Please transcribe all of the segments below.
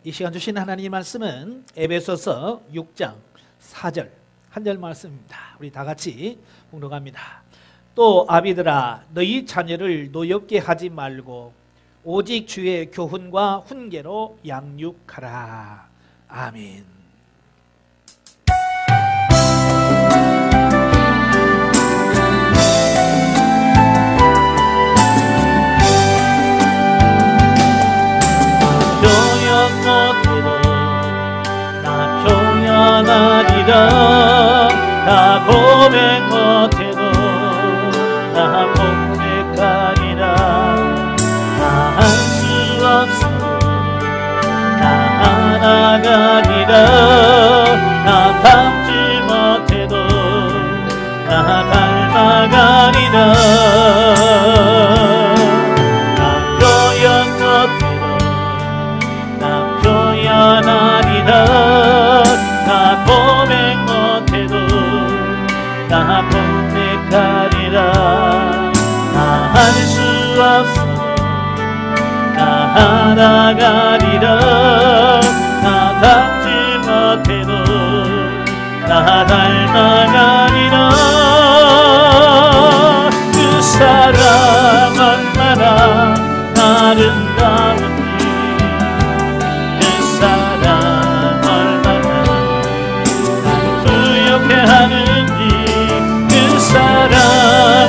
이 시간 주신 하나님의 말씀은 에베소서 6장 4절 한 절 말씀입니다. 우리 다 같이 봉독합니다. 또 아비들아 너희 자녀를 노엽게 하지 말고 오직 주의 교훈과 훈계로 양육하라. 아멘. 교양하리라 나 고백 못해도 나 고백하리라 나 할 수 없어 나 알아가리라 나 닮지 못해도 나 닮아가리라 나 교양 못해도 나 표현하리라 나 고백 못해도 나 고백하리라 나 할 수 없어 나 알아가리라 나 닮지 못해도 나 닮아가리라 그 사랑 얼마나 아름다운지 그 사랑 하는지 그 사랑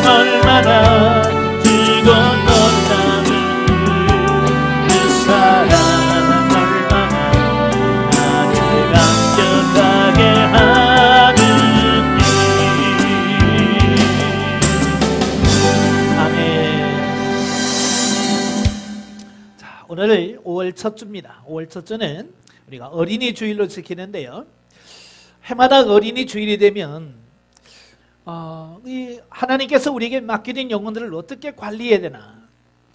얼마나 즐거운 놀라운지 그 사랑 얼마나 나를 감격하게 하는지. 아멘. 자, 오늘 5월 첫 주입니다. 5월 첫 주는 우리가 어린이 주일로 지키는데요. 해마다 어린이 주일이 되면 이 하나님께서 우리에게 맡기는 영혼들을 어떻게 관리해야 되나,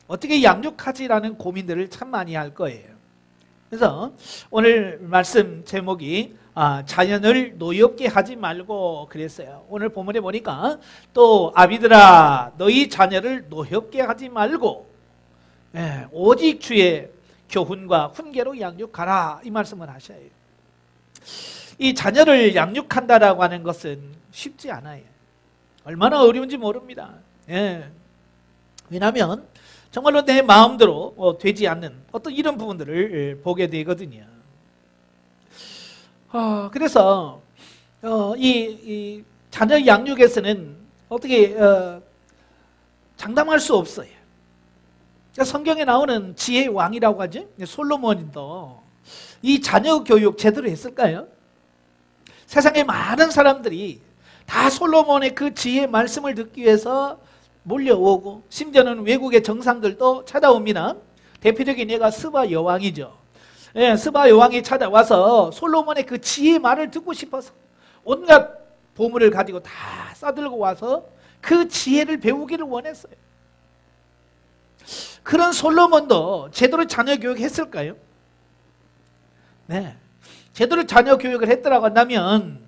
어떻게 양육하지라는 고민들을 참 많이 할 거예요. 그래서 오늘 말씀 제목이 자녀를 노엽게 하지 말고 그랬어요. 오늘 본문에 보니까 또 아비들아 너희 자녀를 노엽게 하지 말고 오직 주의 교훈과 훈계로 양육하라, 이 말씀을 하셔요. 이 자녀를 양육한다라고 하는 것은 쉽지 않아요. 얼마나 어려운지 모릅니다. 왜냐하면 정말로 내 마음대로 되지 않는 어떤 이런 부분들을 보게 되거든요. 그래서 이 자녀 양육에서는 어떻게 장담할 수 없어요. 성경에 나오는 지혜의 왕이라고 하죠. 솔로몬도 이 자녀 교육 제대로 했을까요? 세상에 많은 사람들이 다 솔로몬의 그 지혜의 말씀을 듣기 위해서 몰려오고, 심지어는 외국의 정상들도 찾아옵니다. 대표적인 예가 스바 여왕이죠. 스바 여왕이 찾아와서 솔로몬의 그 지혜의 말을 듣고 싶어서 온갖 보물을 가지고 다 싸들고 와서 그 지혜를 배우기를 원했어요. 그런 솔로몬도 제대로 자녀 교육했을까요? 네. 제대로 자녀 교육을 했더라고 한다면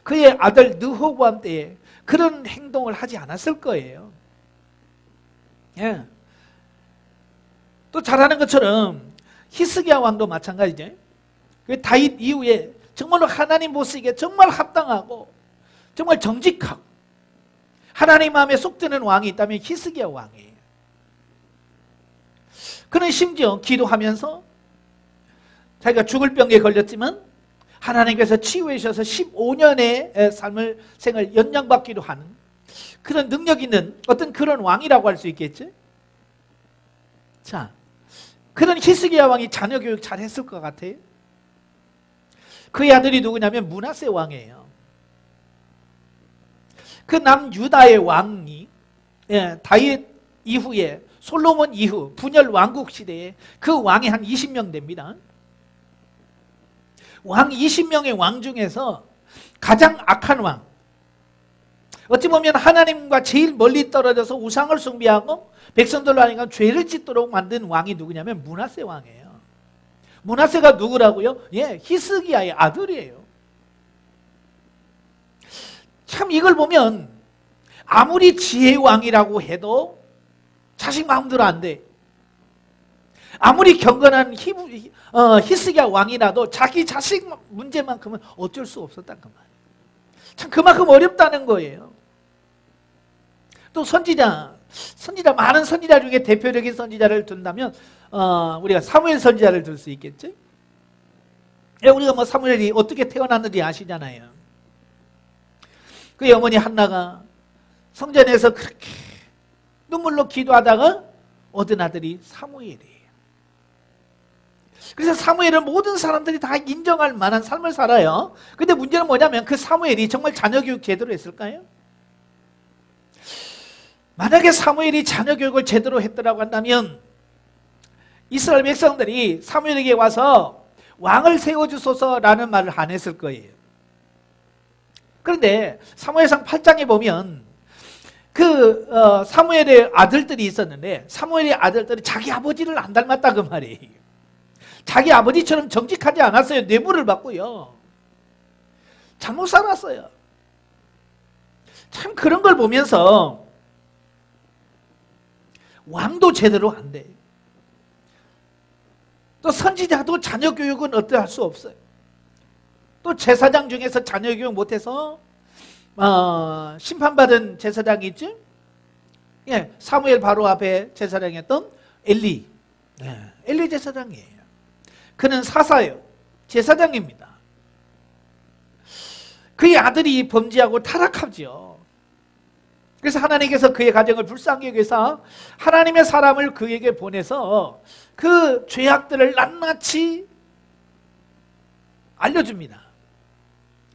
그의 아들 느호보암 때에 그런 행동을 하지 않았을 거예요. 또 잘 아는 것처럼 히스기야 왕도 마찬가지죠. 그 다윗 이후에 정말로 하나님 보시기에 정말 합당하고 정말 정직하고 하나님 마음에 쏙 드는 왕이 있다면 히스기야 왕이에요. 그는 심지어 기도하면서 자기가 죽을 병에 걸렸지만 하나님께서 치유해 주셔서 15년의 생을 연장받기도 하는 그런 능력 있는 어떤 그런 왕이라고 할 수 있겠지? 자, 그런 히스기야 왕이 자녀 교육 잘 했을 것 같아요. 그의 아들이 누구냐면 므낫세 왕이에요. 그 남유다의 왕이 다윗 이후에 솔로몬 이후 분열 왕국 시대에 그 왕이 한 20명 됩니다. 왕 20명의 왕 중에서 가장 악한 왕, 어찌 보면 하나님과 제일 멀리 떨어져서 우상을 숭배하고 백성들로 하여금 죄를 짓도록 만든 왕이 누구냐면 므낫세 왕이에요. 므낫세가 누구라고요? 히스기야의 아들이에요. 참 이걸 보면 아무리 지혜의 왕이라고 해도 자식 마음대로 안 돼. 아무리 경건한 히스기야 왕이라도 자기 자식 문제만큼은 어쩔 수 없었단 그 말이에요. 참 그만큼 어렵다는 거예요. 또 선지자 많은 선지자 중에 대표적인 선지자를 둔다면 우리가 사무엘 선지자를 들 수 있겠죠. 우리가 뭐 사무엘이 어떻게 태어났는지 아시잖아요. 그 어머니 한나가 성전에서 그렇게 눈물로 기도하다가 얻은 아들이 사무엘이에요. 그래서 사무엘은 모든 사람들이 다 인정할 만한 삶을 살아요. 근데 문제는 뭐냐면 그 사무엘이 정말 자녀 교육 제대로 했을까요? 만약에 사무엘이 자녀 교육을 제대로 했더라고 한다면 이스라엘 백성들이 사무엘에게 와서 왕을 세워주소서라는 말을 안 했을 거예요. 그런데 사무엘상 8장에 보면 사무엘의 아들들이 있었는데 사무엘의 아들들이 자기 아버지를 안 닮았다 그 말이에요. 자기 아버지처럼 정직하지 않았어요. 뇌물을 받고요. 잘못 살았어요. 참 그런 걸 보면서 왕도 제대로 안 돼. 또 선지자도 자녀 교육은 어떠할 수 없어요. 또 제사장 중에서 자녀 교육 못해서 심판받은 제사장이 있죠? 예, 사무엘 바로 앞에 제사장이었던 엘리. 엘리 제사장이에요. 그는 사사예요. 제사장입니다. 그의 아들이 범죄하고 타락하죠. 그래서 하나님께서 그의 가정을 불쌍히 여기서 하나님의 사람을 그에게 보내서 그 죄악들을 낱낱이 알려줍니다.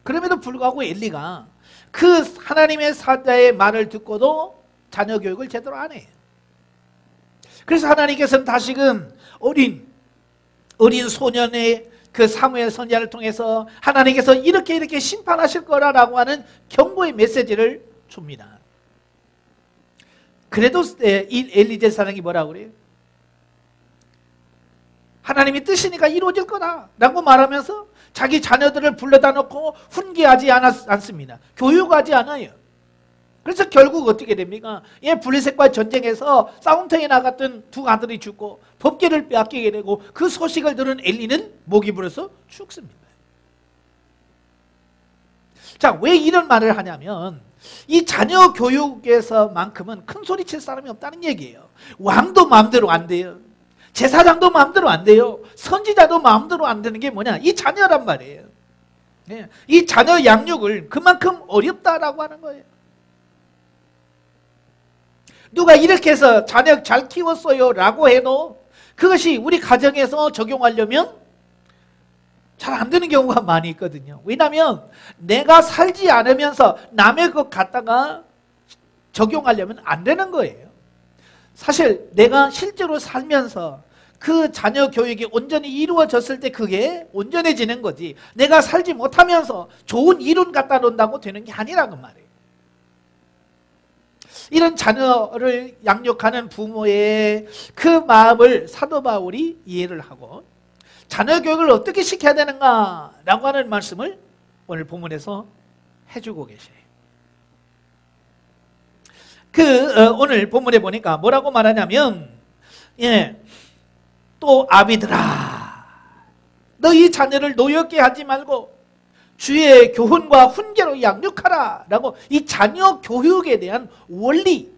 그럼에도 불구하고 엘리가 그 하나님의 사자의 말을 듣고도 자녀 교육을 제대로 안 해요. 그래서 하나님께서는 다시금 어린 소년의 그 사무엘 선지자를 통해서 하나님께서 이렇게 심판하실 거라고 하는 경고의 메시지를 줍니다. 그래도 이 엘리 제사장이 뭐라고 그래요? 하나님이 뜻이니까 이루어질 거다라고 말하면서 자기 자녀들을 불러다 놓고 훈계하지 않습니다. 교육하지 않아요. 그래서 결국 어떻게 됩니까? 블레셋과 전쟁에서 싸움터에 나갔던 두 아들이 죽고 법궤를 빼앗기게 되고 그 소식을 들은 엘리는 목이 불어서 죽습니다. 자, 왜 이런 말을 하냐면 이 자녀 교육에서만큼은 큰 소리 칠 사람이 없다는 얘기예요. 왕도 마음대로 안 돼요. 제사장도 마음대로 안 돼요. 선지자도 마음대로 안 되는 게 뭐냐? 이 자녀란 말이에요. 이 자녀 양육을 그만큼 어렵다라고 하는 거예요. 누가 이렇게 해서 자녀 잘 키웠어요 라고 해도 그것이 우리 가정에서 적용하려면 잘 안 되는 경우가 많이 있거든요. 왜냐하면 내가 살지 않으면서 남의 것 갖다가 적용하려면 안 되는 거예요. 사실 내가 실제로 살면서 그 자녀 교육이 온전히 이루어졌을 때 그게 온전해지는 거지, 내가 살지 못하면서 좋은 이론 갖다 놓는다고 되는 게 아니라는 말이에요. 이런 자녀를 양육하는 부모의 그 마음을 사도 바울이 이해를 하고 자녀 교육을 어떻게 시켜야 되는가라고 하는 말씀을 오늘 본문에서 해주고 계세요. 오늘 본문에 보니까 뭐라고 말하냐면, 또 아비들아, 너희 자녀를 노엽게 하지 말고 주의 교훈과 훈계로 양육하라 라고 이 자녀 교육에 대한 원리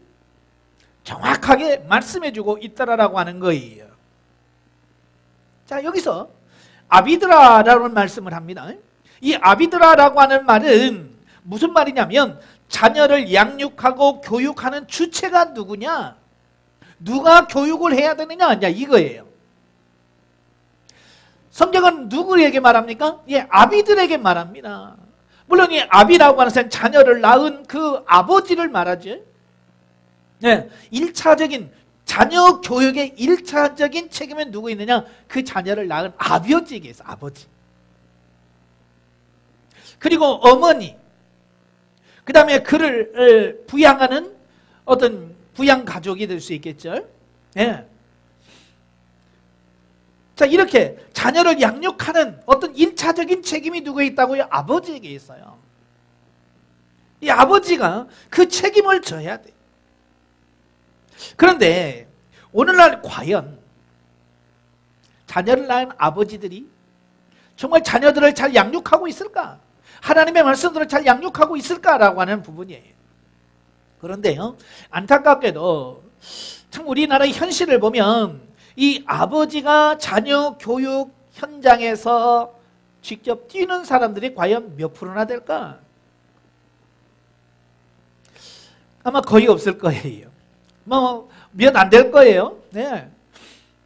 정확하게 말씀해주고 있다라고 하는 거예요. 자, 여기서 아비드라라는 말씀을 합니다. 이 아비드라라고 하는 말은 무슨 말이냐면 자녀를 양육하고 교육하는 주체가 누구냐? 누가 교육을 해야 되느냐? 이거예요. 성경은 누구에게 말합니까? 아비들에게 말합니다. 물론 이 아비라고 하는 것은 자녀를 낳은 그 아버지를 말하죠. 1차적인 자녀 교육의 1차적인 책임은 누구 있느냐? 그 자녀를 낳은 아버지에게 있어. 아버지. 그리고 어머니, 그 다음에 그를 부양하는 어떤 부양 가족이 될 수 있겠죠. 자, 이렇게 자녀를 양육하는 어떤 1차적인 책임이 누구에 있다고요? 아버지에게 있어요. 이 아버지가 그 책임을 져야 돼. 그런데 오늘날 과연 자녀를 낳은 아버지들이 정말 자녀들을 잘 양육하고 있을까? 하나님의 말씀들을 잘 양육하고 있을까라고 하는 부분이에요. 그런데요, 안타깝게도 참 우리나라의 현실을 보면 이 아버지가 자녀 교육 현장에서 직접 뛰는 사람들이 과연 몇 프로나 될까? 아마 거의 없을 거예요. 뭐 몇 안 될 거예요. 네.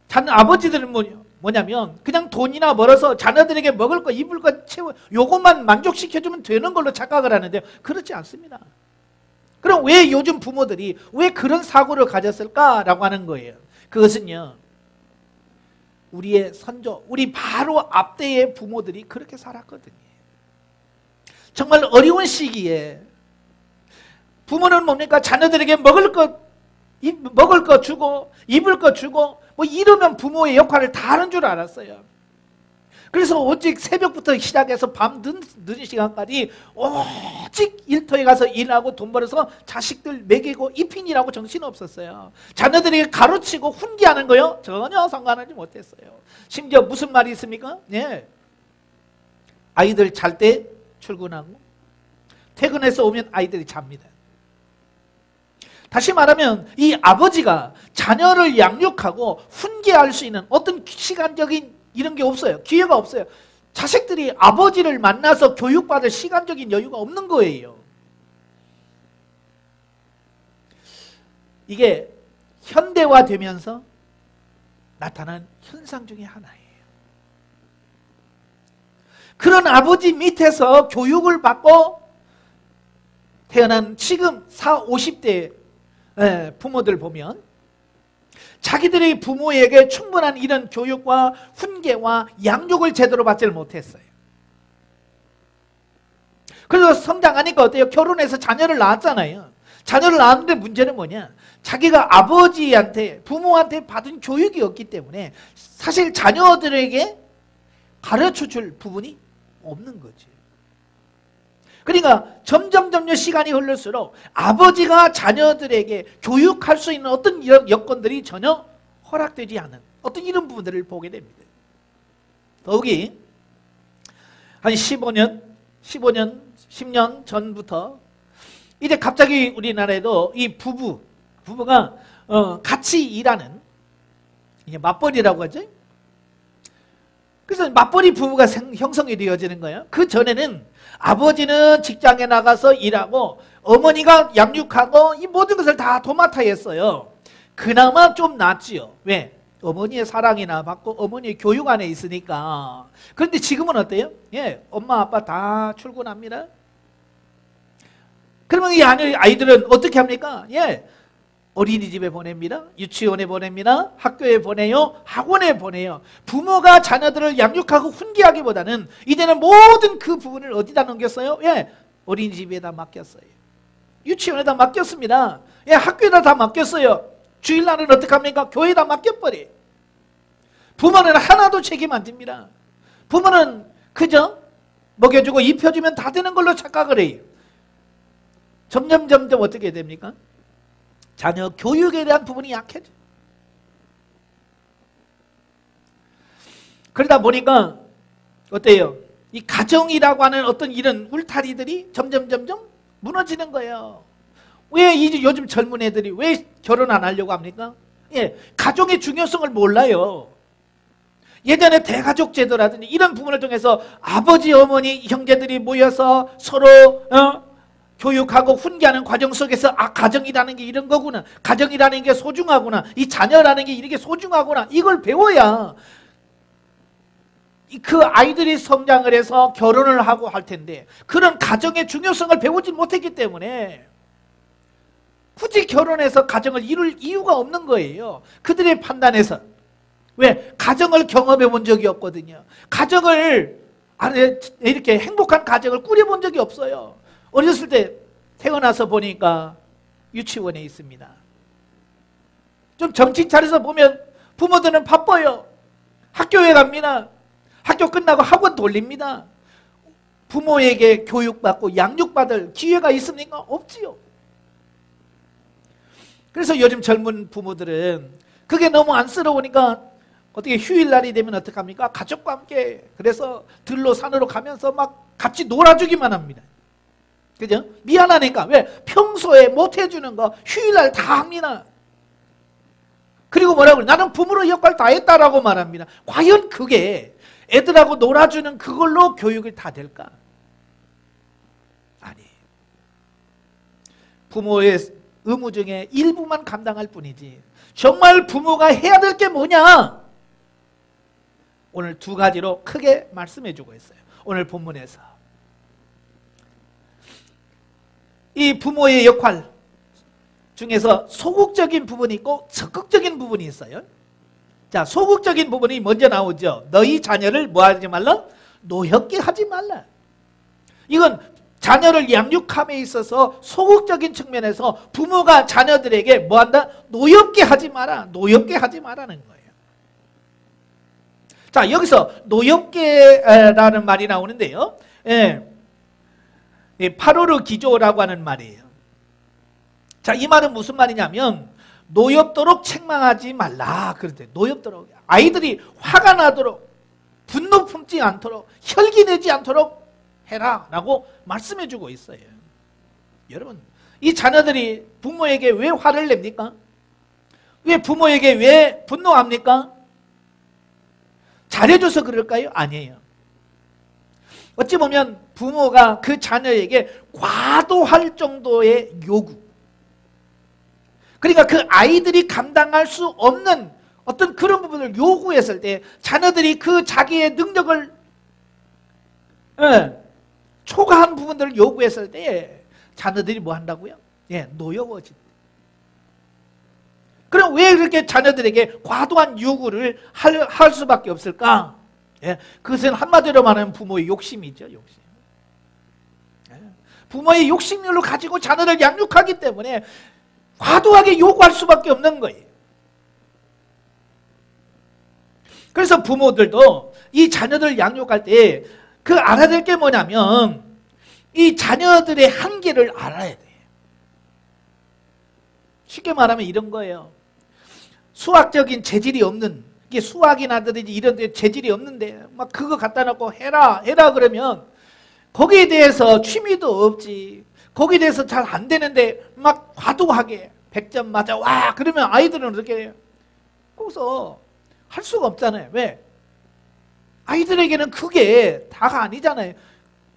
아버지들은 뭐냐면 그냥 돈이나 벌어서 자녀들에게 먹을 거, 입을 거 채워 요것만 만족시켜주면 되는 걸로 착각을 하는데 그렇지 않습니다. 그럼 왜 요즘 부모들이 왜 그런 사고를 가졌을까라고 하는 거예요. 그것은요, 우리의 선조, 우리 바로 앞대의 부모들이 그렇게 살았거든요. 정말 어려운 시기에 부모는 뭡니까? 자녀들에게 먹을 거 주고 입을 거 주고 뭐 이러면 부모의 역할을 다 하는 줄 알았어요. 그래서 오직 새벽부터 시작해서 밤 늦은 시간까지 오직 일터에 가서 일하고 돈 벌어서 자식들 먹이고 입힌이라고 정신없었어요. 자녀들에게 가르치고 훈계하는 거요? 전혀 상관하지 못했어요. 심지어 무슨 말이 있습니까? 예. 아이들 잘 때 출근하고 퇴근해서 오면 아이들이 잡니다. 다시 말하면 이 아버지가 자녀를 양육하고 훈계할 수 있는 어떤 시간적인 이런 게 없어요. 기회가 없어요. 자식들이 아버지를 만나서 교육받을 시간적인 여유가 없는 거예요. 이게 현대화되면서 나타난 현상 중에 하나예요. 그런 아버지 밑에서 교육을 받고 태어난 지금 40, 50대 부모들 보면 자기들의 부모에게 충분한 이런 교육과 훈계와 양육을 제대로 받지를 못했어요. 그래서 성장하니까 어때요? 결혼해서 자녀를 낳았잖아요. 자녀를 낳았는데 문제는 뭐냐? 자기가 아버지한테, 부모한테 받은 교육이 없기 때문에 사실 자녀들에게 가르쳐줄 부분이 없는 거지. 그러니까 점점 시간이 흐를수록 아버지가 자녀들에게 교육할 수 있는 어떤 여건들이 전혀 허락되지 않은 어떤 이런 부분들을 보게 됩니다. 더욱이 한 15년, 10년 전부터 이제 갑자기 우리나라에도 이 부부가 같이 일하는 이게 맞벌이라고 하죠. 그래서 맞벌이 부부가 형성이 되어지는 거예요. 그 전에는 아버지는 직장에 나가서 일하고 어머니가 양육하고 이 모든 것을 다 도맡아 했어요. 그나마 좀 낫지요. 왜? 어머니의 사랑이나 받고 어머니의 교육 안에 있으니까. 그런데 지금은 어때요? 예, 엄마 아빠 다 출근합니다. 그러면 이 아이들은 어떻게 합니까? 예, 어린이집에 보냅니다. 유치원에 보냅니다. 학교에 보내요. 학원에 보내요. 부모가 자녀들을 양육하고 훈계하기보다는 이제는 모든 그 부분을 어디다 넘겼어요? 예, 어린이집에다 맡겼어요. 유치원에다 맡겼습니다. 예, 학교에다 다 맡겼어요. 주일날은 어떻게 합니까? 교회에다 맡겨버려요. 부모는 하나도 책임 안 집니다. 부모는 그저 먹여주고 입혀주면 다 되는 걸로 착각을 해요. 점점 어떻게 됩니까? 자녀 교육에 대한 부분이 약해져. 그러다 보니까 어때요? 이 가정이라고 하는 어떤 이런 울타리들이 점점 무너지는 거예요. 왜 요즘 젊은 애들이 왜 결혼 안 하려고 합니까? 예, 가정의 중요성을 몰라요. 예전에 대가족 제도라든지 이런 부분을 통해서 아버지, 어머니, 형제들이 모여서 서로 교육하고 훈계하는 과정 속에서 가정이라는 게 이런 거구나. 가정이라는 게 소중하구나. 이 자녀라는 게 이렇게 소중하구나. 이걸 배워야 그 아이들이 성장을 해서 결혼을 하고 할 텐데 그런 가정의 중요성을 배우지 못했기 때문에 굳이 결혼해서 가정을 이룰 이유가 없는 거예요. 그들의 판단에서. 왜? 가정을 경험해 본 적이 없거든요. 가정을 이렇게 행복한 가정을 꾸려본 적이 없어요. 어렸을 때 태어나서 보니까 유치원에 있습니다. 좀 정신 차려서 보면 부모들은 바빠요. 학교에 갑니다. 학교 끝나고 학원 돌립니다. 부모에게 교육받고 양육받을 기회가 있습니까? 없지요. 그래서 요즘 젊은 부모들은 그게 너무 안쓰러우니까 어떻게 휴일날이 되면 어떡합니까? 가족과 함께 그래서 들로 산으로 가면서 막 같이 놀아주기만 합니다. 그죠? 미안하니까. 왜? 평소에 못 해주는 거 휴일날 다 합니다. 그리고 뭐라고? 나는 부모의 역할 다 했다라고 말합니다. 과연 그게 애들하고 놀아주는 그걸로 교육이 다 될까? 아니. 부모의 의무 중에 일부만 감당할 뿐이지. 정말 부모가 해야 될 게 뭐냐? 오늘 두 가지로 크게 말씀해 주고 있어요. 오늘 본문에서. 이 부모의 역할 중에서 소극적인 부분이 있고 적극적인 부분이 있어요. 자, 소극적인 부분이 먼저 나오죠. 너희 자녀를 뭐 하지 말라? 노엽게 하지 말라. 이건 자녀를 양육함에 있어서 소극적인 측면에서 부모가 자녀들에게 뭐 한다? 노엽게 하지 마라. 노엽게 하지 마라는 거예요. 자, 여기서 노엽게라는 말이 나오는데요. 파로르 기조라고 하는 말이에요. 자, 이 말은 무슨 말이냐면 노엽도록 책망하지 말라. 그런데 노엽도록 아이들이 화가 나도록 분노 품지 않도록 혈기 내지 않도록 해라 라고 말씀해 주고 있어요. 여러분, 이 자녀들이 부모에게 왜 화를 냅니까? 왜 부모에게 왜 분노합니까? 잘해줘서 그럴까요? 아니에요. 어찌 보면 부모가 그 자녀에게 과도할 정도의 요구, 그러니까 그 아이들이 감당할 수 없는 어떤 그런 부분을 요구했을 때 자녀들이 그 자기의 능력을 초과한 부분들을 요구했을 때 자녀들이 뭐 한다고요? 노여워진다. 그럼 왜 그렇게 자녀들에게 과도한 요구를 할 수밖에 없을까? 그것은 한마디로 말하면 부모의 욕심이죠. 욕심. 부모의 욕심을 가지고 자녀를 양육하기 때문에 과도하게 요구할 수밖에 없는 거예요. 그래서 부모들도 이 자녀들을 양육할 때 그 알아야 될 게 뭐냐면 이 자녀들의 한계를 알아야 돼요. 쉽게 말하면 이런 거예요. 수학적인 재질이 없는, 이게 수학이나든지 이런 데 재질이 없는데 막 그거 갖다 놓고 해라 그러면 거기에 대해서 취미도 없지, 거기에 대해서 잘 안 되는데 막 과도하게 100점 맞아 와 그러면 아이들은 어떻게 거기서 할 수가 없잖아요. 왜? 아이들에게는 그게 다가 아니잖아요.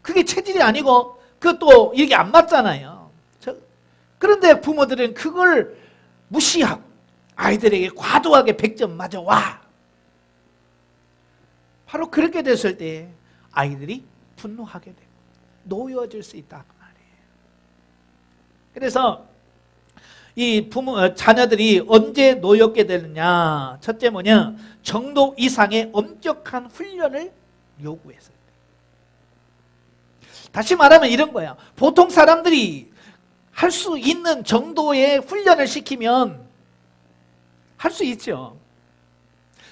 그게 체질이 아니고 그것도 이게 안 맞잖아요. 그런데 부모들은 그걸 무시하고 아이들에게 과도하게 100점 맞아 와. 바로 그렇게 됐을 때 아이들이 분노하게 되고 노여워질 수 있다 말이에요. 그래서 이 자녀들이 언제 노엽게 되느냐? 첫째 뭐냐? 정도 이상의 엄격한 훈련을 요구했을 때. 다시 말하면 이런 거야. 보통 사람들이 할 수 있는 정도의 훈련을 시키면 할 수 있죠.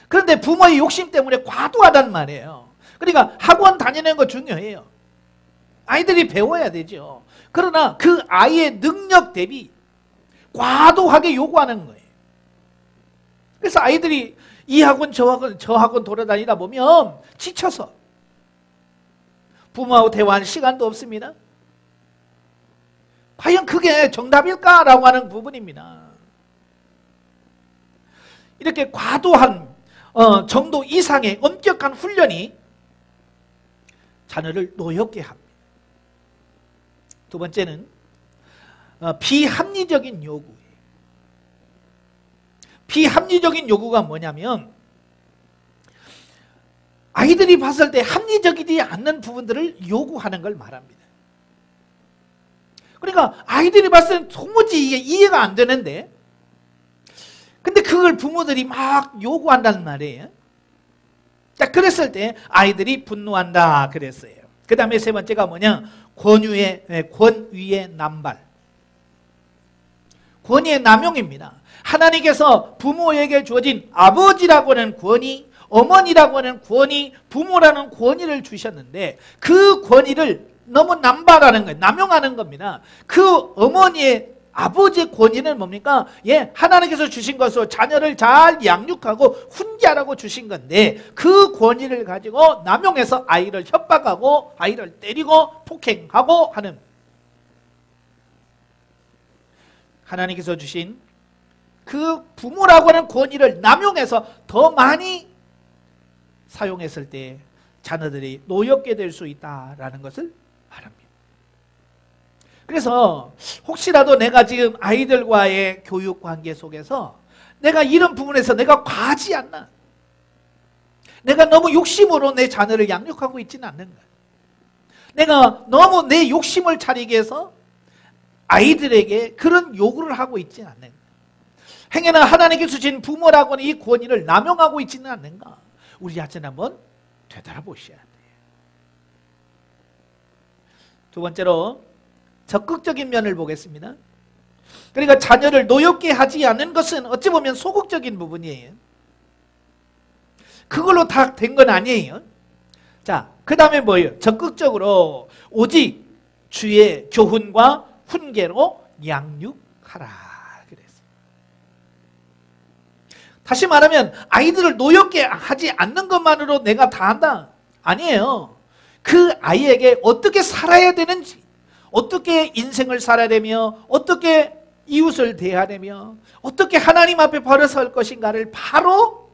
그런데 부모의 욕심 때문에 과도하단 말이에요. 그러니까 학원 다니는 거 중요해요. 아이들이 배워야 되죠. 그러나 그 아이의 능력 대비 과도하게 요구하는 거예요. 그래서 아이들이 이 학원 저 학원 돌아다니다 보면 지쳐서 부모하고 대화할 시간도 없습니다. 과연 그게 정답일까라고 하는 부분입니다. 이렇게 과도한 정도 이상의 엄격한 훈련이 자녀를 노엽게 합니다. 두 번째는 비합리적인 요구예요. 비합리적인 요구가 뭐냐면 아이들이 봤을 때 합리적이지 않는 부분들을 요구하는 걸 말합니다. 그러니까 아이들이 봤을 때 도무지 이게 이해가 안 되는데 근데 그걸 부모들이 막 요구한다는 말이에요. 딱 그랬을 때 아이들이 분노한다 그랬어요. 그 다음에 세 번째가 뭐냐? 권위의 남발. 권위의 남용입니다. 하나님께서 부모에게 주어진 아버지라고 하는 권위, 어머니라고 하는 권위, 부모라는 권위를 주셨는데 그 권위를 너무 남발하는 거예요. 남용하는 겁니다. 그 어머니의 아버지의 권위는 뭡니까? 예, 하나님께서 주신 것으로 자녀를 잘 양육하고 훈계하라고 주신 건데 그 권위를 가지고 남용해서 아이를 협박하고 아이를 때리고 폭행하고 하는 하나님께서 주신 그 부모라고 하는 권위를 남용해서 더 많이 사용했을 때 자녀들이 노엽게 될 수 있다라는 것을 말합니다. 그래서 혹시라도 내가 지금 아이들과의 교육 관계 속에서 내가 이런 부분에서 내가 과하지 않나, 내가 너무 욕심으로 내 자녀를 양육하고 있지는 않는가, 내가 너무 내 욕심을 차리게 해서 아이들에게 그런 요구를 하고 있지는 않는가, 행여나 하나님께 주신 부모라고 하는 이 권위를 남용하고 있지는 않는가, 우리 자신을 한번 되돌아보셔야 돼요. 두 번째로 적극적인 면을 보겠습니다. 그러니까 자녀를 노엽게 하지 않는 것은 어찌 보면 소극적인 부분이에요. 그걸로 다 된 건 아니에요. 자, 그 다음에 뭐예요? 적극적으로 오직 주의 교훈과 훈계로 양육하라 그랬어요. 다시 말하면 아이들을 노엽게 하지 않는 것만으로 내가 다 한다? 아니에요. 그 아이에게 어떻게 살아야 되는지, 어떻게 인생을 살아야 되며 어떻게 이웃을 대해야 되며 어떻게 하나님 앞에 바로 설 것인가를 바로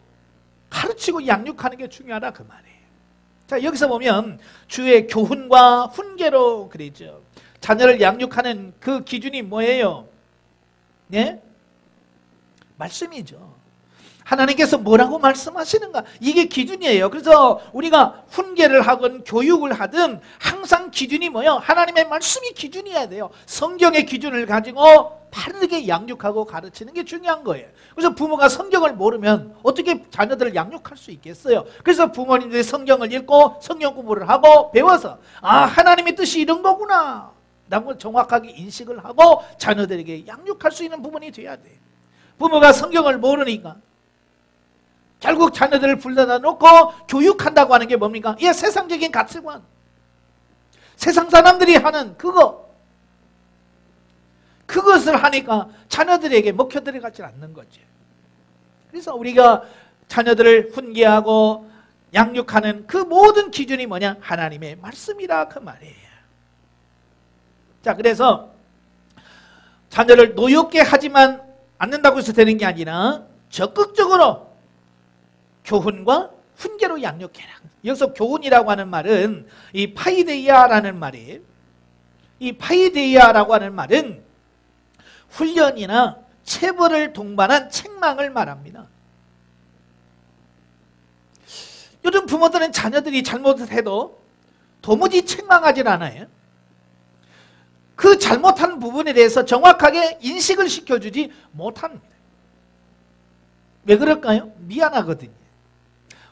가르치고 양육하는 게 중요하다 그 말이에요. 자, 여기서 보면 주의 교훈과 훈계로 그랬죠. 자녀를 양육하는 그 기준이 뭐예요? 예? 말씀이죠. 하나님께서 뭐라고 말씀하시는가, 이게 기준이에요. 그래서 우리가 훈계를 하건 교육을 하든 항상 기준이 뭐예요? 하나님의 말씀이 기준이어야 돼요. 성경의 기준을 가지고 바르게 양육하고 가르치는 게 중요한 거예요. 그래서 부모가 성경을 모르면 어떻게 자녀들을 양육할 수 있겠어요? 그래서 부모님들이 성경을 읽고 성경 공부를 하고 배워서 아, 하나님의 뜻이 이런 거구나 라는 걸 정확하게 인식을 하고 자녀들에게 양육할 수 있는 부분이 돼야 돼요. 부모가 성경을 모르니까 결국 자녀들을 불러다 놓고 교육한다고 하는 게 뭡니까? 이 세상적인 가치관, 세상 사람들이 하는 그것을 하니까 자녀들에게 먹혀 들어가지 않는 거죠. 그래서 우리가 자녀들을 훈계하고 양육하는 그 모든 기준이 뭐냐? 하나님의 말씀이라 그 말이에요. 자, 그래서 자녀를 노엽게 하지만 않는다고 해서 되는 게 아니라 적극적으로 교훈과 훈계로 양육해라. 여기서 교훈이라고 하는 말은 이 파이데이아라는 말이에요. 이 파이데이아라고 하는 말은 훈련이나 체벌을 동반한 책망을 말합니다. 요즘 부모들은 자녀들이 잘못을 해도 도무지 책망하지 않아요. 그 잘못한 부분에 대해서 정확하게 인식을 시켜주지 못합니다. 왜 그럴까요? 미안하거든요.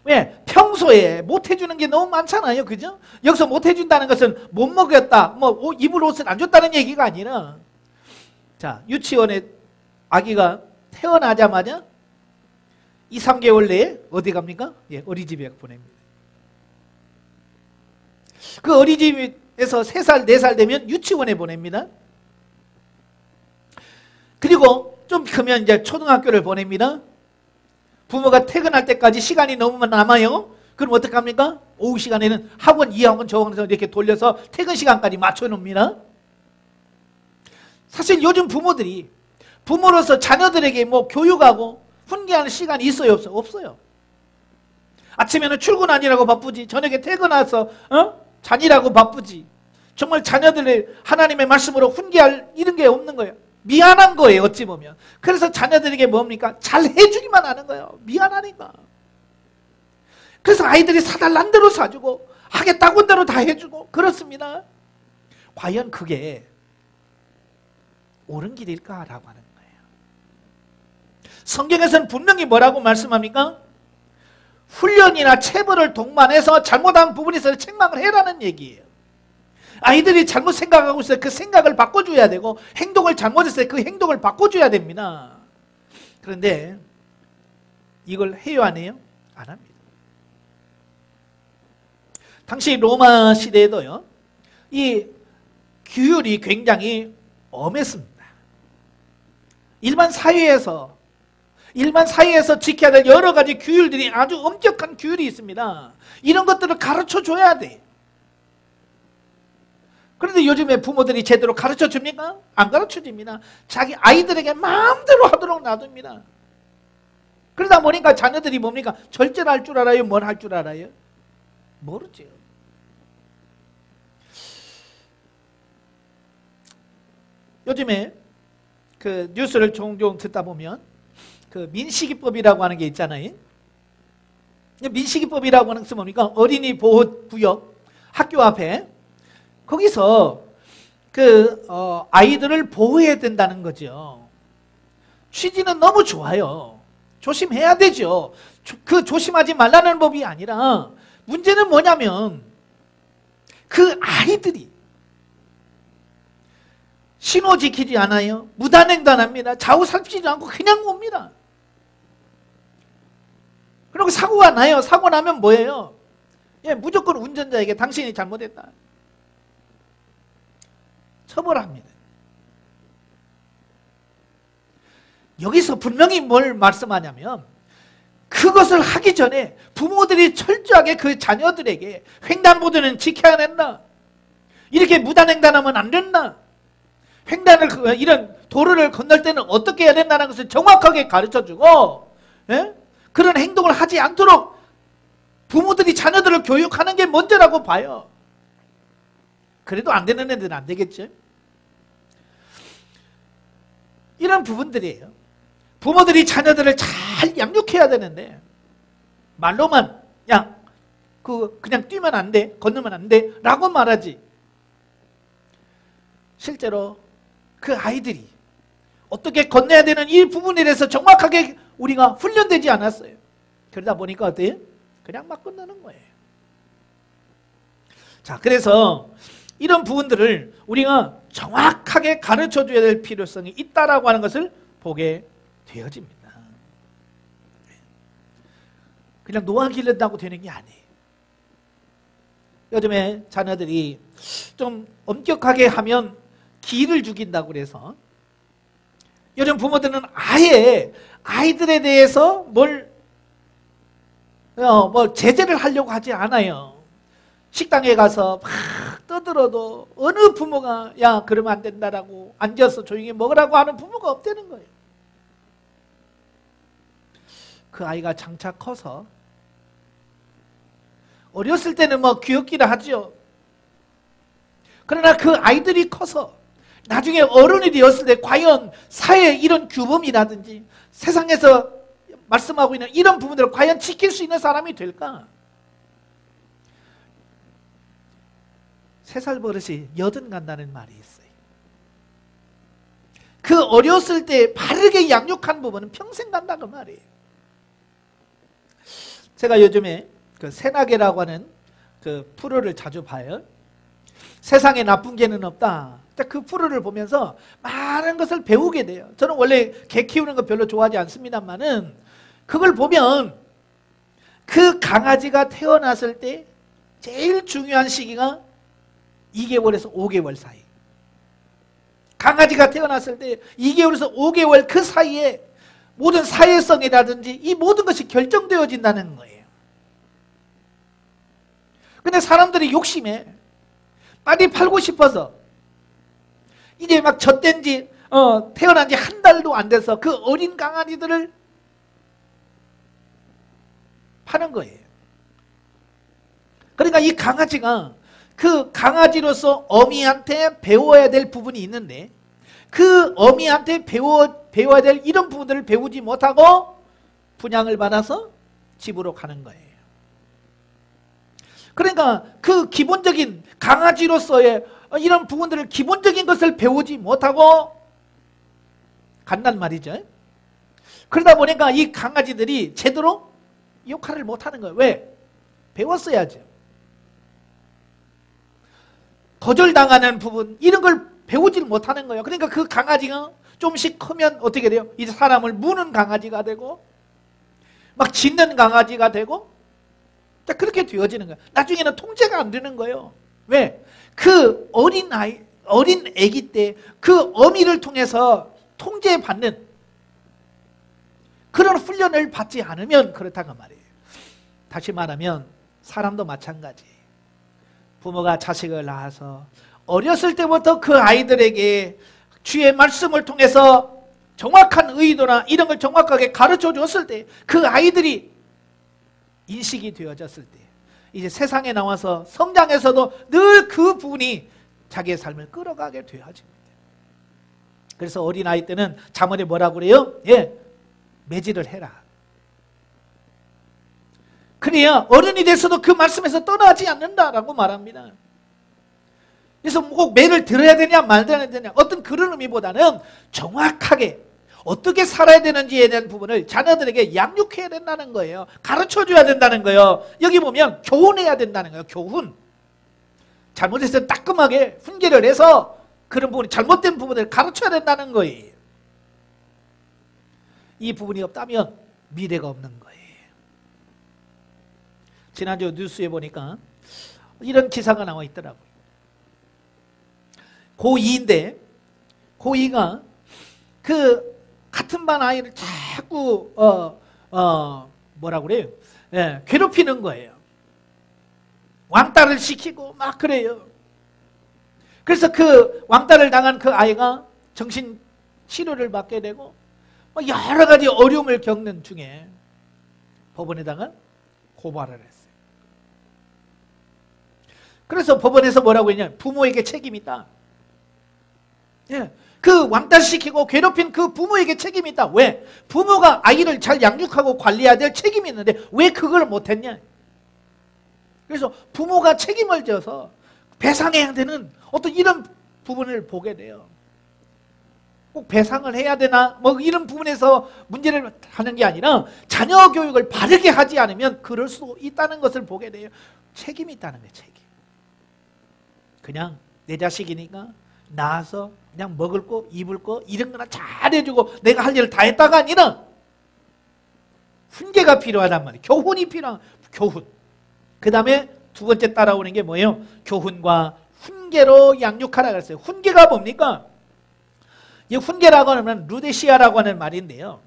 왜? 평소에 못해주는 게 너무 많잖아요. 그죠? 여기서 못해준다는 것은 못 먹였다, 뭐 입을 옷을 안 줬다는 얘기가 아니라, 자, 유치원에 아기가 태어나자마자 2, 3개월 내에 어디 갑니까? 예, 어린이집에 보냅니다. 그 어린이집에서 3살, 4살 되면 유치원에 보냅니다. 그리고 좀 크면 이제 초등학교를 보냅니다. 부모가 퇴근할 때까지 시간이 너무 남아요. 그럼 어떡합니까? 오후 시간에는 학원, 이 학원, 저 학원에서 이렇게 돌려서 퇴근 시간까지 맞춰놓습니다. 사실 요즘 부모들이 부모로서 자녀들에게 뭐 교육하고 훈계하는 시간이 있어요? 없어요? 없어요. 아침에는 출근하느라고 바쁘지, 저녁에 퇴근해서 자니라고 바쁘지, 정말 자녀들을 하나님의 말씀으로 훈계할 이런 게 없는 거예요. 미안한 거예요, 어찌 보면. 그래서 자녀들에게 뭡니까? 잘 해주기만 하는 거예요. 미안하니까. 그래서 아이들이 사달란 대로 사주고 하겠다고 한 대로 다 해주고 그렇습니다. 과연 그게 옳은 길일까라고 하는 거예요. 성경에서는 분명히 뭐라고 말씀합니까? 훈련이나 체벌을 동반해서 잘못한 부분이 있어서 책망을 해라는 얘기예요. 아이들이 잘못 생각하고 있어요. 그 생각을 바꿔줘야 되고, 행동을 잘못했어요. 그 행동을 바꿔줘야 됩니다. 그런데 이걸 해요, 안 해요? 안 합니다. 당시 로마 시대에도요, 이 규율이 굉장히 엄했습니다. 일반 사회에서 지켜야 될 여러 가지 규율들이 아주 엄격한 규율이 있습니다. 이런 것들을 가르쳐 줘야 돼. 그런데 요즘에 부모들이 제대로 가르쳐 줍니까? 안 가르쳐 줍니다. 자기 아이들에게 마음대로 하도록 놔둡니다. 그러다 보니까 자녀들이 뭡니까? 절제할 줄 알아요? 뭘 할 줄 알아요? 모르죠. 요즘에 그 뉴스를 종종 듣다 보면 그 민식이법이라고 하는 게 있잖아요. 민식이법이라고 하는 것은 뭡니까? 어린이 보호 구역 학교 앞에 거기서 그 아이들을 보호해야 된다는 거죠. 취지는 너무 좋아요. 조심해야 되죠. 그 조심하지 말라는 법이 아니라 문제는 뭐냐면 그 아이들이 신호 지키지 않아요. 무단횡단합니다. 좌우 살피지 않고 그냥 옵니다. 그리고 사고가 나요. 사고 나면 뭐예요? 예, 무조건 운전자에게 당신이 잘못했다. 처벌합니다. 여기서 분명히 뭘 말씀하냐면 그것을 하기 전에 부모들이 철저하게 그 자녀들에게 횡단보도는 지켜야 된다. 이렇게 무단횡단하면 안 된다. 횡단을 이런 도로를 건널 때는 어떻게 해야 된다는 것을 정확하게 가르쳐주고 예? 그런 행동을 하지 않도록 부모들이 자녀들을 교육하는 게 먼저라고 봐요. 그래도 안 되는 애들은 안 되겠죠. 이런 부분들이에요. 부모들이 자녀들을 잘 양육해야 되는데 말로만 야 그냥 뛰면 안 돼, 건너면 안 돼 라고 말하지 실제로 그 아이들이 어떻게 건너야 되는 이 부분에 대해서 정확하게 우리가 훈련되지 않았어요. 그러다 보니까 어때요? 그냥 막 건너는 거예요. 자, 그래서 이런 부분들을 우리가 정확하게 가르쳐줘야 될 필요성이 있다라고 하는 것을 보게 되어집니다. 그냥 노안 기른다고 되는 게 아니에요. 요즘에 자녀들이 좀 엄격하게 하면 기를 죽인다고 그래서 요즘 부모들은 아예 아이들에 대해서 뭘 제재를 하려고 하지 않아요. 식당에 가서 막 떠들어도 어느 부모가 야 그러면 안 된다라고 앉아서 조용히 먹으라고 하는 부모가 없다는 거예요. 그 아이가 장차 커서 어렸을 때는 뭐 귀엽기를 하죠. 그러나 그 아이들이 커서 나중에 어른이 되었을 때 과연 사회의 이런 규범이라든지 세상에서 말씀하고 있는 이런 부분들을 과연 지킬 수 있는 사람이 될까? 3살 버릇이 80 간다는 말이 있어요. 그 어렸을 때 바르게 양육한 부분은 평생 간다 그 말이에요. 제가 요즘에 그 새나개라고 하는 그 프로를 자주 봐요. 세상에 나쁜 개는 없다. 그 프로를 보면서 많은 것을 배우게 돼요. 저는 원래 개 키우는 거 별로 좋아하지 않습니다만은 그걸 보면 그 강아지가 태어났을 때 제일 중요한 시기가 2개월에서 5개월 사이. 강아지가 태어났을 때 2개월에서 5개월 그 사이에 모든 사회성이라든지 이 모든 것이 결정되어진다는 거예요. 근데 사람들이 욕심에 빨리 팔고 싶어서 이제 막 젖된 지 태어난 지 한 달도 안 돼서 그 어린 강아지들을 파는 거예요. 그러니까 이 강아지가 그 강아지로서 어미한테 배워야 될 부분이 있는데 그 어미한테 배워야 될 이런 부분들을 배우지 못하고 분양을 받아서 집으로 가는 거예요. 그러니까 그 기본적인 강아지로서의 이런 부분들을 기본적인 것을 배우지 못하고 간단 말이죠. 그러다 보니까 이 강아지들이 제대로 역할을 못하는 거예요. 왜? 배웠어야죠. 거절당하는 부분 이런 걸 배우질 못하는 거예요. 그러니까 그 강아지가 좀씩 크면 어떻게 돼요? 이 사람을 무는 강아지가 되고 막 짖는 강아지가 되고 그렇게 되어지는 거예요. 나중에는 통제가 안 되는 거예요. 왜? 그 어린 아기 때 그 어미를 통해서 통제받는 그런 훈련을 받지 않으면 그렇다고 말이에요. 다시 말하면 사람도 마찬가지. 부모가 자식을 낳아서 어렸을 때부터 그 아이들에게 주의 말씀을 통해서 정확한 의도나 이런 걸 정확하게 가르쳐 줬을 때 그 아이들이 인식이 되어졌을 때 이제 세상에 나와서 성장해서도 늘 그 부분이 자기의 삶을 끌어가게 되어집니다. 그래서 어린아이 때는 잠언에 뭐라고 그래요? 예, 매질을 해라. 그래야 어른이 돼서도 그 말씀에서 떠나지 않는다라고 말합니다. 그래서 꼭 매를 들어야 되냐 말아야 되냐 어떤 그런 의미보다는 정확하게 어떻게 살아야 되는지에 대한 부분을 자녀들에게 양육해야 된다는 거예요. 가르쳐줘야 된다는 거예요. 여기 보면 교훈해야 된다는 거예요. 교훈. 잘못해서 따끔하게 훈계를 해서 그런 부분이 잘못된 부분을 가르쳐야 된다는 거예요. 이 부분이 없다면 미래가 없는 거예요. 지난주 뉴스에 보니까 이런 기사가 나와 있더라고요. 고2인데 고2가 그 같은 반 아이를 자꾸 뭐라고 그래요? 예, 괴롭히는 거예요. 왕따를 시키고 막 그래요. 그래서 그 왕따를 당한 그 아이가 정신 치료를 받게 되고 여러 가지 어려움을 겪는 중에 법원에다가 고발을 했어요. 그래서 법원에서 뭐라고 했냐? 부모에게 책임이 있다. 예, 그 왕따시키고 괴롭힌 그 부모에게 책임이 있다. 왜? 부모가 아이를 잘 양육하고 관리해야 될 책임이 있는데 왜 그걸 못했냐? 그래서 부모가 책임을 져서 배상해야 되는 어떤 이런 부분을 보게 돼요. 꼭 배상을 해야 되나? 뭐 이런 부분에서 문제를 하는 게 아니라 자녀 교육을 바르게 하지 않으면 그럴 수 있다는 것을 보게 돼요. 책임이 있다는 거예요. 책임. 그냥 내 자식이니까 낳아서 그냥 먹을 거 입을 거 이런 거나 잘해주고 내가 할 일을 다 했다가 아니라 훈계가 필요하단 말이에요. 교훈이 필요한 교훈. 그 다음에 두 번째 따라오는 게 뭐예요? 교훈과 훈계로 양육하라 그랬어요. 훈계가 뭡니까? 이 훈계라고 하면 루데시아라고 하는 말인데요.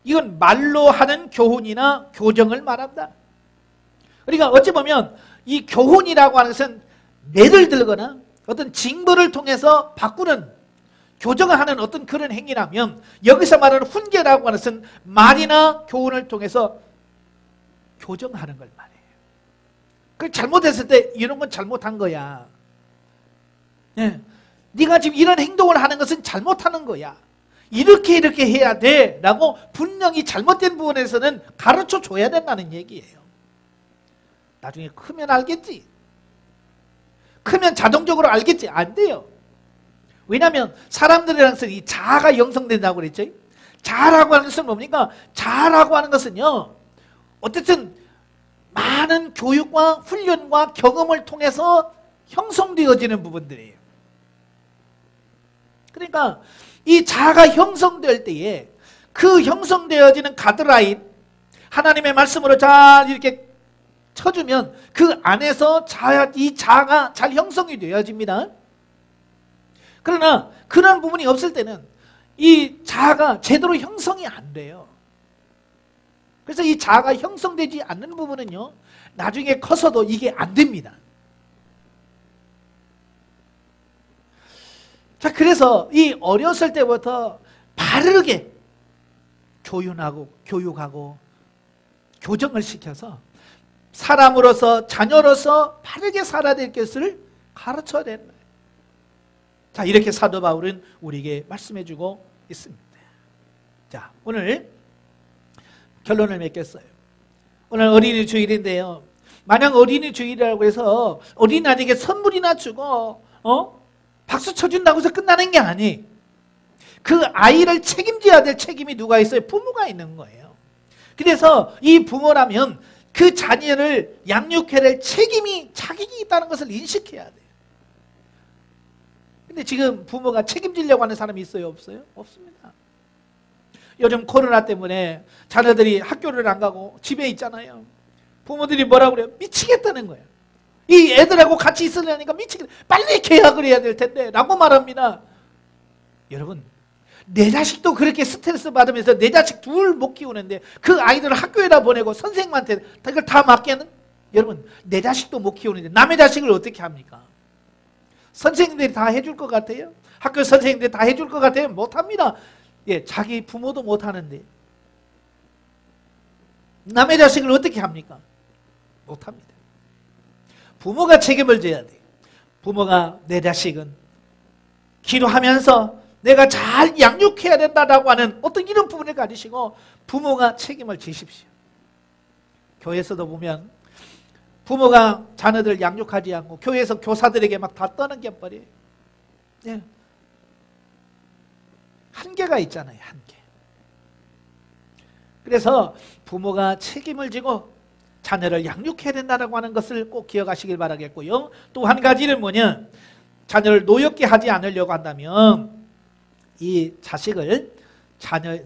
이건 말로 하는 교훈이나 교정을 말한다. 그러니까 어찌 보면 이 교훈이라고 하는 것은 매를 들거나 어떤 징벌을 통해서 바꾸는 교정을 하는 어떤 그런 행위라면 여기서 말하는 훈계라고 하는 것은 말이나 교훈을 통해서 교정하는 걸 말해요. 그 잘못했을 때 이런 건 잘못한 거야. 예. 네가 지금 이런 행동을 하는 것은 잘못하는 거야. 이렇게 해야 돼 라고 분명히 잘못된 부분에서는 가르쳐 줘야 된다는 얘기예요. 나중에 크면 알겠지. 크면 자동적으로 알겠지. 안 돼요. 왜냐하면 사람들이라는 이 자아가 형성된다고 그랬죠. 자아라고 하는 것은 뭡니까? 자아라고 하는 것은요, 어쨌든 많은 교육과 훈련과 경험을 통해서 형성되어지는 부분들이에요. 그러니까 이 자아가 형성될 때에 그 형성되어지는 가드라인, 하나님의 말씀으로 잘 이렇게 쳐주면 그 안에서 이 자아가 잘 형성이 되어집니다. 그러나 그런 부분이 없을 때는 이 자아가 제대로 형성이 안 돼요. 그래서 이 자아가 형성되지 않는 부분은요, 나중에 커서도 이게 안 됩니다. 자, 그래서 이 어렸을 때부터 바르게 교육하고 교정을 시켜서 사람으로서 자녀로서 바르게 살아야 될 것을 가르쳐야 된다. 자, 이렇게 사도 바울은 우리에게 말씀해주고 있습니다. 자, 오늘 결론을 맺겠어요. 오늘 어린이 주일인데요. 만약 어린이 주일이라고 해서 어린아이에게 선물이나 주고 박수 쳐준다고 해서 끝나는 게 아니. 그 아이를 책임져야 될 책임이 누가 있어요? 부모가 있는 거예요. 그래서 이 부모라면 그 자녀를 양육해야 될 책임이 자격이 있다는 것을 인식해야 돼요. 근데 지금 부모가 책임지려고 하는 사람이 있어요? 없어요? 없습니다. 요즘 코로나 때문에 자녀들이 학교를 안 가고 집에 있잖아요. 부모들이 뭐라고 그래요? 미치겠다는 거예요. 이 애들하고 같이 있으려니까 미치겠다. 빨리 계약을 해야 될 텐데 라고 말합니다. 여러분, 내 자식도 그렇게 스트레스 받으면서 내 자식 둘 못 키우는데 그 아이들을 학교에다 보내고 선생님한테 이걸 다 맡기는, 여러분 내 자식도 못 키우는데 남의 자식을 어떻게 합니까? 선생님들이 다 해줄 것 같아요? 학교 선생님들이 다 해줄 것 같아요? 못합니다. 예, 자기 부모도 못하는데 남의 자식을 어떻게 합니까? 못합니다. 부모가 책임을 져야 돼요. 부모가 내 자식은 기도하면서 내가 잘 양육해야 된다라고 하는 어떤 이런 부분을 가지시고 부모가 책임을 지십시오. 교회에서도 보면 부모가 자녀들을 양육하지 않고 교회에서 교사들에게 막 다 떠넘겨버려요. 예. 한계가 있잖아요. 한계. 그래서 부모가 책임을 지고 자녀를 양육해야 된다고 하는 것을 꼭 기억하시길 바라겠고요. 또 한 가지는 뭐냐, 자녀를 노엽게 하지 않으려고 한다면 이 자식을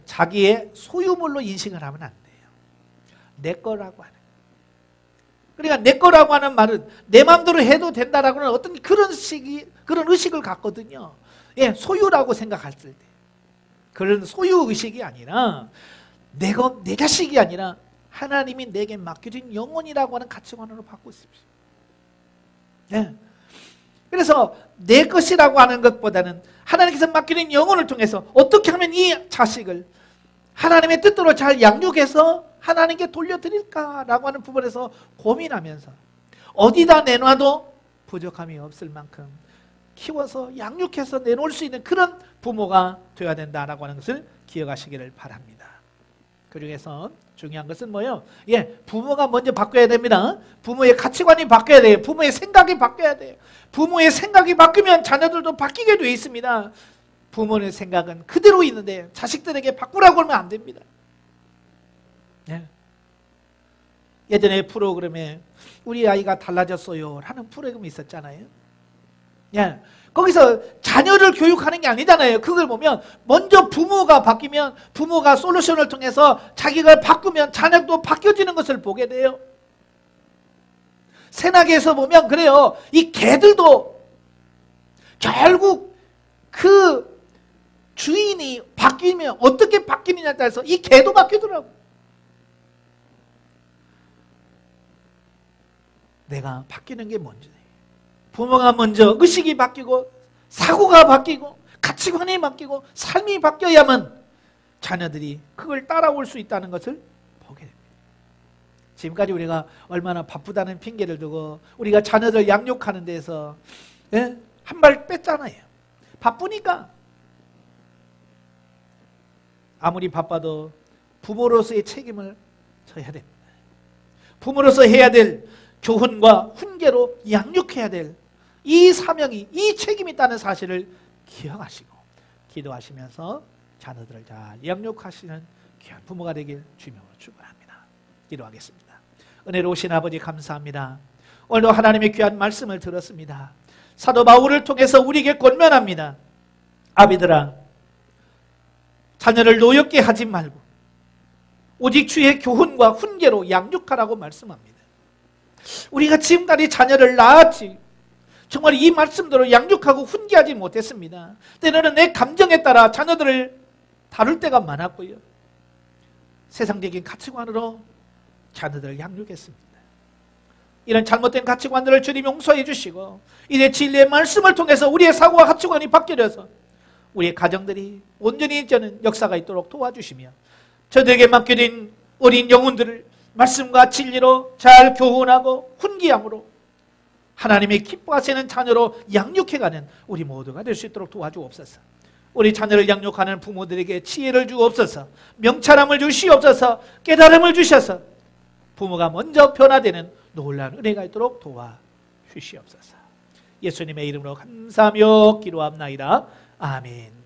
자기의 소유물로 인식을 하면 안 돼요. 내 거라고 하는. 그러니까 내 거라고 하는 말은 내 마음대로 해도 된다라고 하는 어떤 그런 의식을 갖거든요. 예, 소유라고 생각했을 때. 그런 소유 의식이 아니라 내 자식이 아니라 하나님이 내게 맡겨진 영혼이라고 하는 가치관으로 바꾸고 싶습니다. 네. 그래서 내 것이라고 하는 것보다는 하나님께서 맡겨진 영혼을 통해서 어떻게 하면 이 자식을 하나님의 뜻대로 잘 양육해서 하나님께 돌려드릴까라고 하는 부분에서 고민하면서 어디다 내놔도 부족함이 없을 만큼 키워서 양육해서 내놓을 수 있는 그런 부모가 되어야 된다라고 하는 것을 기억하시기를 바랍니다. 그 중에서 중요한 것은 뭐예요? 예, 부모가 먼저 바꿔야 됩니다. 부모의 가치관이 바뀌어야 돼요. 부모의 생각이 바뀌어야 돼요. 부모의 생각이 바뀌면 자녀들도 바뀌게 되어 있습니다. 부모의 생각은 그대로 있는데 자식들에게 바꾸라고 하면 안 됩니다. 예. 예전에 프로그램에 우리 아이가 달라졌어요 하는 프로그램이 있었잖아요. 예. 거기서 자녀를 교육하는 게 아니잖아요. 그걸 보면 먼저 부모가 바뀌면 부모가 솔루션을 통해서 자기가 바꾸면 자녀도 바뀌어지는 것을 보게 돼요. 세나기에서 보면 그래요. 이 개들도 결국 그 주인이 바뀌면 어떻게 바뀌느냐에 따라서 이 개도 바뀌더라고. 내가 바뀌는 게 뭔지. 부모가 먼저 의식이 바뀌고 사고가 바뀌고 가치관이 바뀌고 삶이 바뀌어야만 자녀들이 그걸 따라올 수 있다는 것을 보게 됩니다. 지금까지 우리가 얼마나 바쁘다는 핑계를 두고 우리가 자녀들 양육하는 데서 한 발 뺐잖아요. 바쁘니까. 아무리 바빠도 부모로서의 책임을 져야 됩니다. 부모로서 해야 될 교훈과 훈계로 양육해야 될 이 사명이, 이 책임이 있다는 사실을 기억하시고 기도하시면서 자녀들을 잘 양육하시는 귀한 부모가 되길 주님으로 축원합니다. 기도하겠습니다. 은혜로우신 아버지 감사합니다. 오늘도 하나님의 귀한 말씀을 들었습니다. 사도 바울을 통해서 우리에게 권면합니다. 아비들아, 자녀를 노엽게 하지 말고 오직 주의 교훈과 훈계로 양육하라고 말씀합니다. 우리가 지금까지 자녀를 낳았지 정말 이 말씀대로 양육하고 훈계하지 못했습니다. 때로는 내 감정에 따라 자녀들을 다룰 때가 많았고요. 세상적인 가치관으로 자녀들을 양육했습니다. 이런 잘못된 가치관들을 주님 용서해 주시고 이제 진리의 말씀을 통해서 우리의 사고와 가치관이 바뀌어서 우리의 가정들이 온전히 저는 역사가 있도록 도와주시며 저들에게 맡겨진 어린 영혼들을 말씀과 진리로 잘 교훈하고 훈계함으로 하나님의 기뻐하시는 자녀로 양육해가는 우리 모두가 될 수 있도록 도와주옵소서. 우리 자녀를 양육하는 부모들에게 지혜를 주옵소서. 명철함을 주시옵소서. 깨달음을 주셔서 부모가 먼저 변화되는 놀라운 은혜가 있도록 도와주시옵소서. 예수님의 이름으로 감사하며 기도합나이다. 아멘.